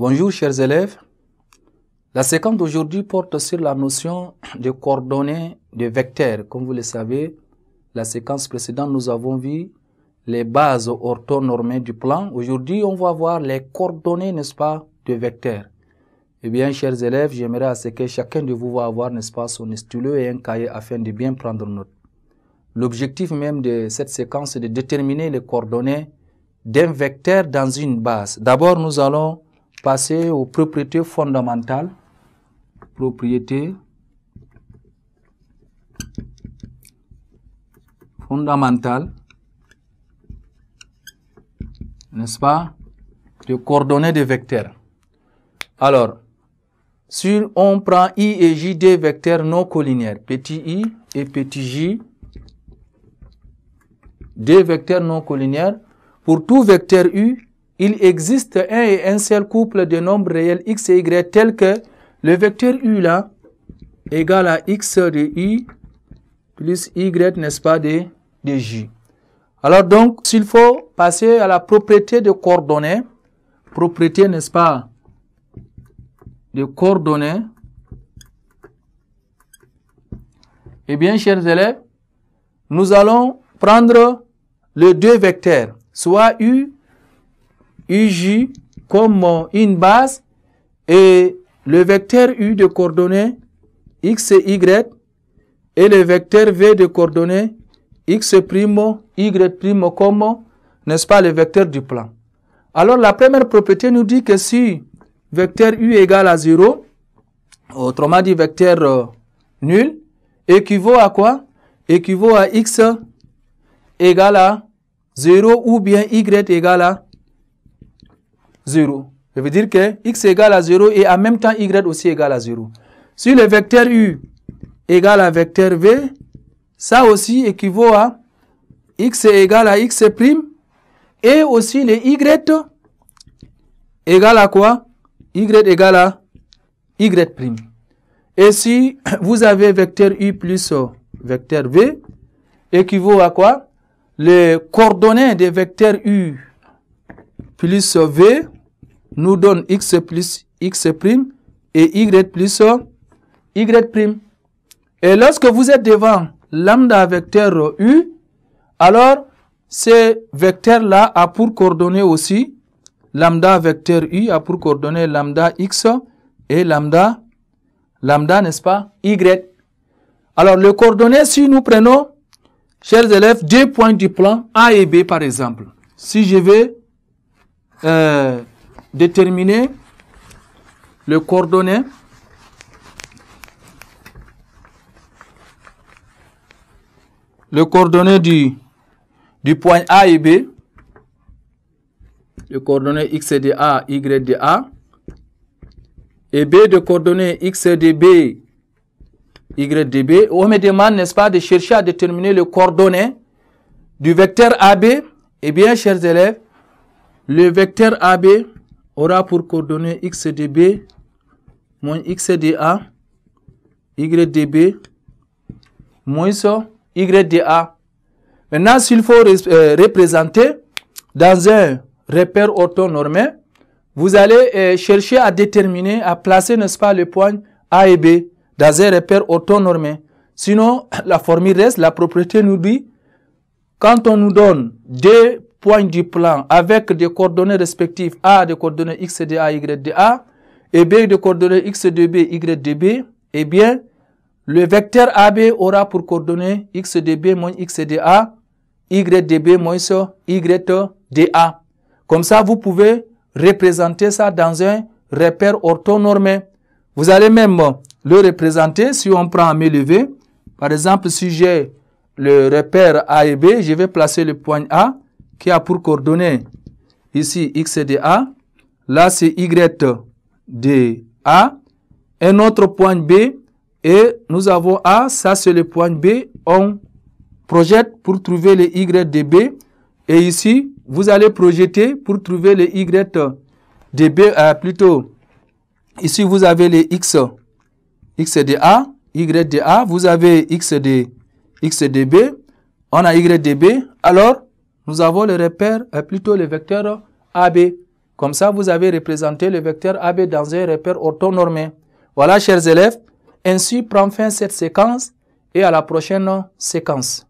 Bonjour chers élèves. La séquence d'aujourd'hui porte sur la notion de coordonnées de vecteurs. Comme vous le savez, la séquence précédente, nous avons vu les bases orthonormées du plan. Aujourd'hui, on va voir les coordonnées, n'est-ce pas, de vecteurs. Eh bien, chers élèves, j'aimerais à ce que chacun de vous va avoir, n'est-ce pas, son stylo et un cahier afin de bien prendre note. L'objectif même de cette séquence est de déterminer les coordonnées d'un vecteur dans une base. D'abord, nous allons passer aux propriétés fondamentales. Propriétés fondamentales, n'est-ce pas, de coordonnées de vecteurs. Alors, si on prend I et J des vecteurs non collinéaires, petit i et petit j, des vecteurs non collinéaires, pour tout vecteur U, il existe un et un seul couple de nombres réels x et y tel que le vecteur U là égale à x de I plus y, n'est-ce pas, de j. Alors donc, s'il faut passer à la propriété de coordonnées, propriété, n'est-ce pas, de coordonnées, eh bien, chers élèves, nous allons prendre les deux vecteurs, soit U, UJ comme une base et le vecteur U de coordonnées x et y et le vecteur V de coordonnées x', y' comme, n'est-ce pas, le vecteur du plan. Alors la première propriété nous dit que si vecteur U égale à 0, autrement dit vecteur nul, équivaut à quoi? Équivaut à x égale à 0 ou bien y égale à 0. Ça veut dire que x égale à 0 et en même temps y aussi égale à 0. Si le vecteur U égale à vecteur V, ça aussi équivaut à x égale à x' et aussi le y égale à quoi? Y égale à y'. Et si vous avez vecteur U plus vecteur V, équivaut à quoi? Les coordonnées des vecteurs U plus V nous donnent x plus x' et y plus y'. Et lorsque vous êtes devant lambda vecteur U, alors ce vecteur-là a pour coordonnées aussi lambda vecteur U a pour coordonnées lambda x et lambda, n'est-ce pas, y. Alors les coordonnées, si nous prenons, chers élèves, deux points du plan A et B par exemple. Si je vais déterminer les coordonnées du point A et B, les coordonnées x de A, y de A, et B de coordonnées x de B, y de B, on me demande, n'est-ce pas, de chercher à déterminer les coordonnées du vecteur AB. Eh bien, chers élèves, le vecteur AB aura pour coordonnées x de B moins x de A, y de B moins y de A. Maintenant, s'il faut représenter dans un repère orthonormé, vous allez chercher à déterminer, à placer, n'est-ce pas, le point A et B dans un repère orthonormé. Sinon, la formule reste, la propriété nous dit, quand on nous donne deux points du plan avec des coordonnées respectives, A de coordonnées x de A, y de A, et B de coordonnées x de B, y de B, eh bien, le vecteur AB aura pour coordonnées x de B moins x de A, y de B moins y de A. Comme ça, vous pouvez représenter ça dans un repère orthonormé. Vous allez même le représenter si on prend un élevé. Par exemple, si j'ai le repère A et B, je vais placer le point A qui a pour coordonnées ici x de A. Là, c'est y de A. Un autre point B. Et nous avons A, ça c'est le point B, on projette pour trouver le Y de B. Et ici, vous allez projeter pour trouver le Y de B, plutôt, ici vous avez le X de A, Y de A, vous avez X de B, on a Y de B. Alors, nous avons le repère, plutôt le vecteur AB. Comme ça, vous avez représenté le vecteur AB dans un repère orthonormé. Voilà, chers élèves, ainsi prend fin cette séquence et à la prochaine séquence.